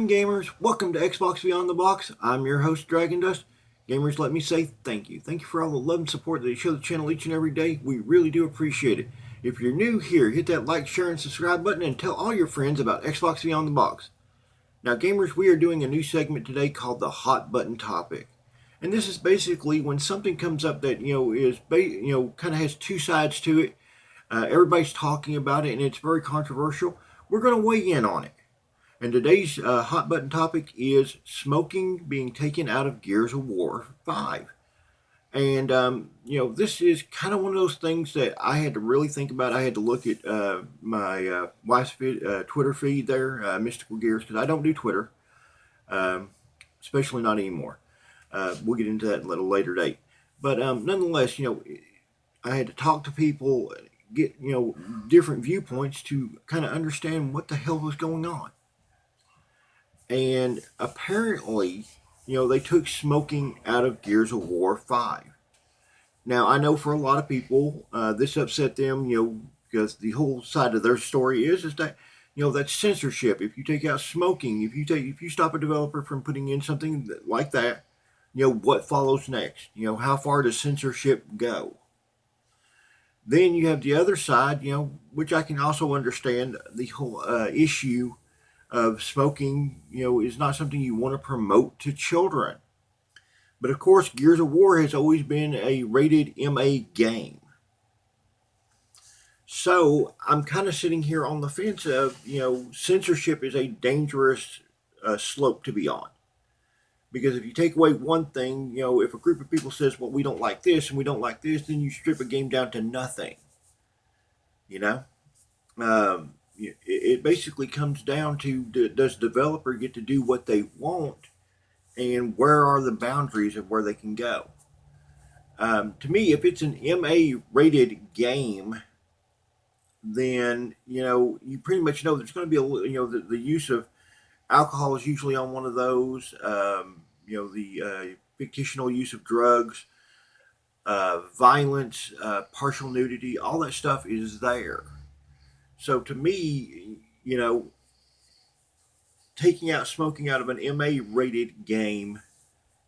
Gamers, welcome to Xbox Beyond the Box. I'm your host, Dragon Dust. Gamers, let me say thank you. Thank you for all the love and support that you show the channel each and every day. We really do appreciate it. If you're new here, hit that like, share, and subscribe button and tell all your friends about Xbox Beyond the Box. Now, gamers, we are doing a new segment today called the Hot Button Topic. And this is basically when something comes up that, is, kind of has two sides to it. Everybody's talking about it and it's very controversial. We're going to weigh in on it. And today's hot button topic is smoking being taken out of Gears of War 5. And, this is kind of one of those things that I had to really think about. I had to look at my wife's Twitter feed there, Mystical Gears, because I don't do Twitter, especially not anymore. We'll get into that at a later date. But nonetheless, I had to talk to people, get, different viewpoints to kind of understand what the hell was going on. And apparently, they took smoking out of Gears of War 5. Now, I know for a lot of people, this upset them, because the whole side of their story is that, that's censorship. If you take out smoking, if you stop a developer from putting in something like that, what follows next? How far does censorship go? Then you have the other side, which I can also understand the whole issue of smoking, is not something you want to promote to children. But of course, Gears of War has always been a rated MA game. So I'm kind of sitting here on the fence of, censorship is a dangerous slope to be on. Because if you take away one thing, if a group of people says, well, we don't like this and we don't like this, then you strip a game down to nothing. It basically comes down to, does the developer get to do what they want, and where are the boundaries of where they can go? To me, if it's an MA rated game, then you pretty much know there's going to be the use of alcohol is usually on one of those. The fictional use of drugs, violence, partial nudity, all that stuff is there. So to me, taking out smoking out of an MA rated game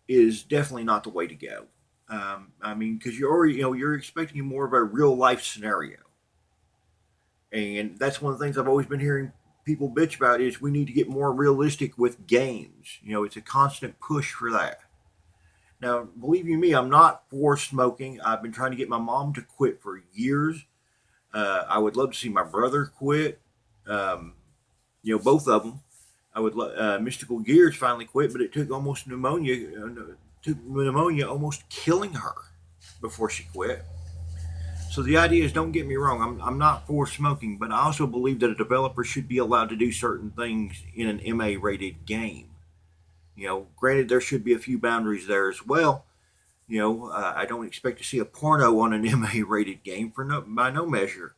is definitely not the way to go. Because you're already, you're expecting more of a real life scenario. And that's one of the things I've always been hearing people bitch about is we need to get more realistic with games. It's a constant push for that. Now, believe you me, I'm not for smoking. I've been trying to get my mom to quit for years. I would love to see my brother quit. Both of them. I would. Mystical Gears finally quit, but it took almost pneumonia. Took pneumonia almost killing her before she quit. So the idea is, don't get me wrong. I'm not for smoking, but I also believe that a developer should be allowed to do certain things in an MA-rated game. Granted, there should be a few boundaries there as well. I don't expect to see a porno on an MA-rated game by no measure.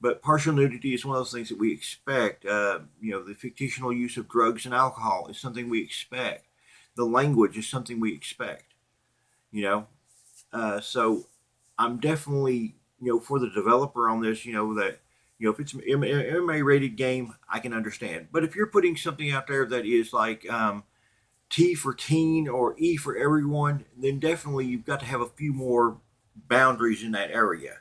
But partial nudity is one of those things that we expect. The fictional use of drugs and alcohol is something we expect. The language is something we expect. So I'm definitely, for the developer on this, that, if it's an MA-rated game, I can understand. But if you're putting something out there that is like T for teen or E for everyone, then definitely you've got to have a few more boundaries in that area.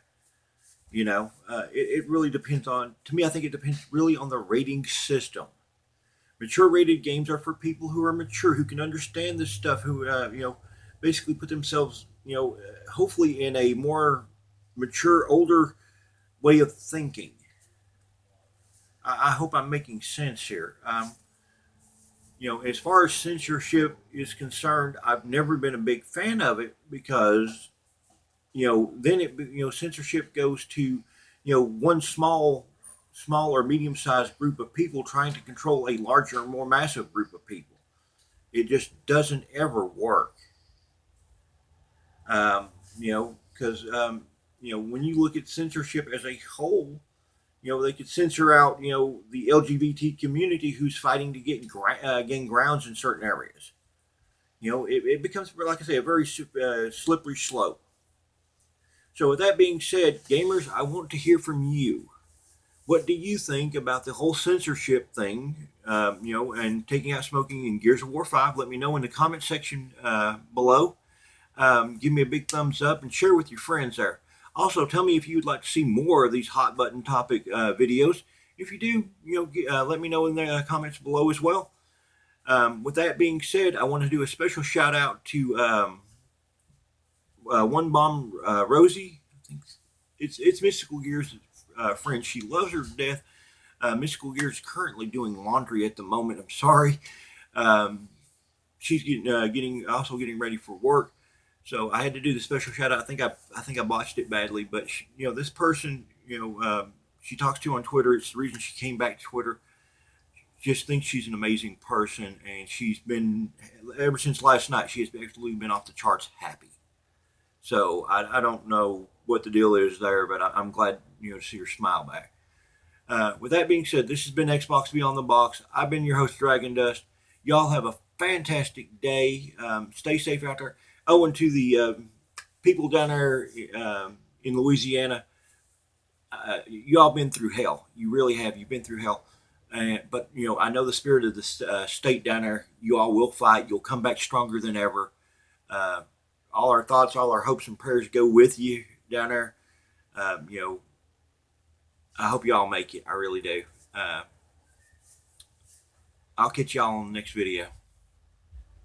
It really depends on, to me, I think it depends really on the rating system. Mature rated games are for people who are mature, who can understand this stuff, who, basically put themselves, hopefully in a more mature, older way of thinking. I hope I'm making sense here. As far as censorship is concerned, I've never been a big fan of it because, then censorship goes to, one small or medium-sized group of people trying to control a larger, more massive group of people. It just doesn't ever work. Because, when you look at censorship as a whole, they could censor out, the LGBT community who's fighting to gain grounds in certain areas. It becomes, like I say, a very slippery slope. So with that being said, gamers, I want to hear from you. What do you think about the whole censorship thing, and taking out smoking in Gears of War 5? Let me know in the comment section below. Give me a big thumbs up and share with your friends there. Also, tell me if you'd like to see more of these hot button topic videos. If you do, let me know in the comments below as well. With that being said, I want to do a special shout out to One Bomb Rosie. I think it's Mystical Gears' friend. She loves her to death. Mystical Gears is currently doing laundry at the moment. I'm sorry. Um, she's getting ready for work. So I had to do the special shout out. I think I botched it badly, but this person, she talks to on Twitter. It's the reason she came back to Twitter. Just thinks she's an amazing person, and she's been ever since last night. She has absolutely been off the charts happy. So I don't know what the deal is there, but I'm glad to see her smile back. With that being said, this has been Xbox Beyond the Box. I've been your host, Dragon Dust. Y'all have a fantastic day. Stay safe out there. Oh, and to the people down there in Louisiana, y'all been through hell. You really have. You've been through hell. But I know the spirit of the state down there. You all will fight. You'll come back stronger than ever. Uh, all our thoughts, all our hopes and prayers go with you down there. You know, I hope y'all make it. I really do. I'll catch y'all on the next video.